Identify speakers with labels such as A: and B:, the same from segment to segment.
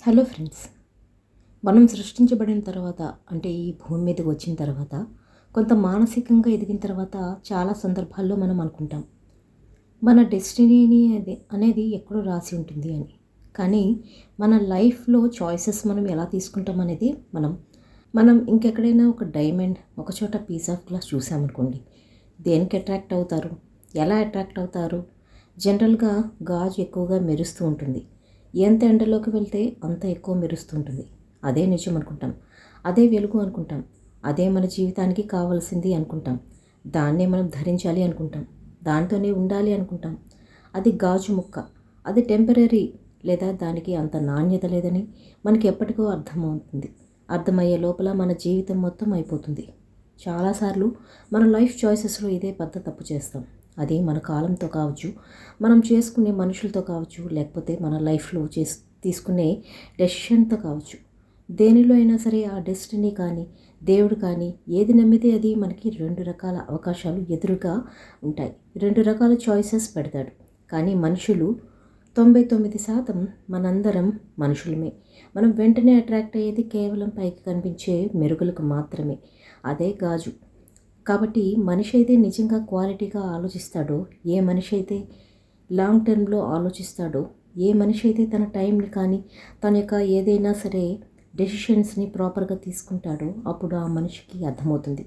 A: Hello friends. మనం సృష్టించబడిన తర్వాత అంటే ఈ భూమి మీదకి వచ్చిన తర్వాత కొంత మానసికంగా ఎదిగిన తర్వాత చాలా సందర్భాల్లో మనం అనుకుంటాం మన డెస్టినీని అనేది ఎక్కడో రాసి ఉంటుంది అని. కానీ మన లైఫ్లో చాయిసెస్ మనం ఎలా తీసుకుంటాం అనేది మనం ఇంకెక్కడైనా ఒక డైమండ్ ఒక చోట పీస్ ఆఫ్ గ్లాస్ చూసామనుకోండి, దేనికి అట్రాక్ట్ అవుతారు, ఎలా అట్రాక్ట్ అవుతారు? జనరల్గా గాజు ఎక్కువగా మెరుస్తూ ఉంటుంది. ఎంత ఎండలోకి వెళ్తే అంత ఎక్కువ మెరుస్తుంటుంది. అదే నిజం అనుకుంటాం, అదే వెలుగు అనుకుంటాం, అదే మన జీవితానికి కావాల్సింది అనుకుంటాం, దాన్నే మనం ధరించాలి అనుకుంటాం, దాంతోనే ఉండాలి అనుకుంటాం. అది గాజు ముక్క, అది టెంపరీ, లేదా దానికి అంత నాణ్యత లేదని మనకి ఎప్పటికో అర్థమవుతుంది. అర్థమయ్యే లోపల మన జీవితం మొత్తం అయిపోతుంది. చాలాసార్లు మన లైఫ్ చాయిసెస్లో ఇదే పెద్ద తప్పు చేస్తాం. అది మన కాలంతో కావచ్చు, మనం చేసుకునే మనుషులతో కావచ్చు, లేకపోతే మన లైఫ్లో తీసుకునే డెసిషన్తో కావచ్చు. దేనిలో అయినా సరే ఆ డెస్టినీ కానీ దేవుడు కానీ ఏది నమ్మితే అది మనకి రెండు రకాల అవకాశాలు ఎదురుగా ఉంటాయి, రెండు రకాల చాయిసెస్ పెడతాడు. కానీ మనుషులు 99% మనందరం మనుషులమే. మనం వెంటనే అట్రాక్ట్ అయ్యేది కేవలం పైకి కనిపించే మెరుగులకు మాత్రమే, అదే గాజు. కాబట్టి మనిషి అయితే నిజంగా క్వాలిటీగా ఆలోచిస్తాడో, ఏ మనిషి అయితే లాంగ్ టర్మ్లో ఆలోచిస్తాడో, ఏ మనిషి అయితే తన టైంని కానీ తన యొక్క ఏదైనా సరే డెసిషన్స్ని ప్రాపర్గా తీసుకుంటాడో అప్పుడు ఆ మనిషికి అర్థమవుతుంది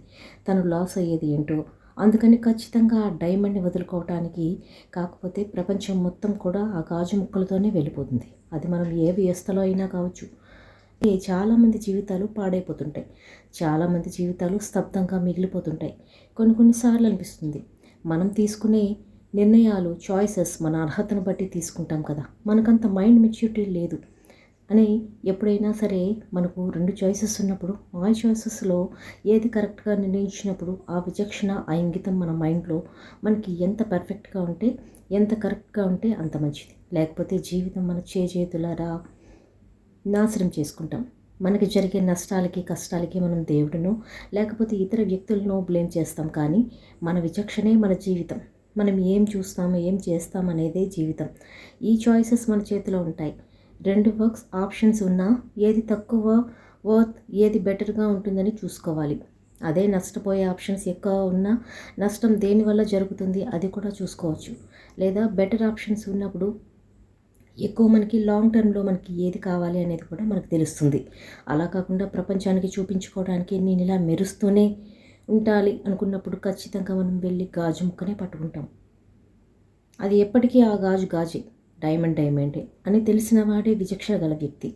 A: తను లాస్ అయ్యేది ఏంటో. అందుకని ఖచ్చితంగా ఆ డైమండ్ని వదులుకోవటానికి కాకపోతే ప్రపంచం మొత్తం కూడా ఆ గాజు ముక్కలతోనే వెళ్ళిపోతుంది. అది మనం ఏ వ్యవస్థలో అయినా కావచ్చు. చాలామంది జీవితాలు పాడైపోతుంటాయి, చాలామంది జీవితాలు స్తబ్దంగా మిగిలిపోతుంటాయి. కొన్నిసార్లు అనిపిస్తుంది మనం తీసుకునే నిర్ణయాలు, చాయిసెస్ మన అర్హతను బట్టి తీసుకుంటాం కదా, మనకంత మైండ్ మెచ్యూరిటీ లేదు అని. ఎప్పుడైనా సరే మనకు రెండు చాయిసెస్ ఉన్నప్పుడు ఆ చాయిసెస్లో ఏది కరెక్ట్గా నిర్ణయించినప్పుడు ఆ విచక్షణ, ఆ ఇంగితం మన మైండ్లో మనకి ఎంత పర్ఫెక్ట్గా ఉంటే, ఎంత కరెక్ట్గా ఉంటే అంత మంచిది. లేకపోతే జీవితం మన చేతులారా నాశనం చేసుకుంటాం. మనకి జరిగే నష్టాలకి, కష్టాలకి మనం దేవుడినో లేకపోతే ఇతర వ్యక్తులను బ్లేమ్ చేస్తాం. కానీ మన విచక్షణే మన జీవితం. మనం ఏం చూస్తాము, ఏం చేస్తామనేదే జీవితం. ఈ చాయిసెస్ మన చేతిలో ఉంటాయి. రెండు ఆప్షన్స్ ఉన్నా ఏది తక్కువ వర్త్, ఏది బెటర్గా ఉంటుందని చూసుకోవాలి. అదే నష్టపోయే ఆప్షన్స్ ఎక్కువ ఉన్నా నష్టం దేనివల్ల జరుగుతుంది అది కూడా చూసుకోవచ్చు. లేదా బెటర్ ఆప్షన్స్ ఉన్నప్పుడు ఎక్కువ మనకి లాంగ్ టర్మ్లో మనకి ఏది కావాలి అనేది కూడా మనకు తెలుస్తుంది. అలా కాకుండా ప్రపంచానికి చూపించుకోవడానికి నేను ఇలా మెరుస్తూనే ఉండాలి అనుకున్నప్పుడు ఖచ్చితంగా మనం వెళ్ళి గాజు ముక్కనే పట్టుకుంటాం. అది ఎప్పటికీ ఆ గాజు గాజే, డైమండే అని తెలిసిన వాడే విచక్షణ గల వ్యక్తి.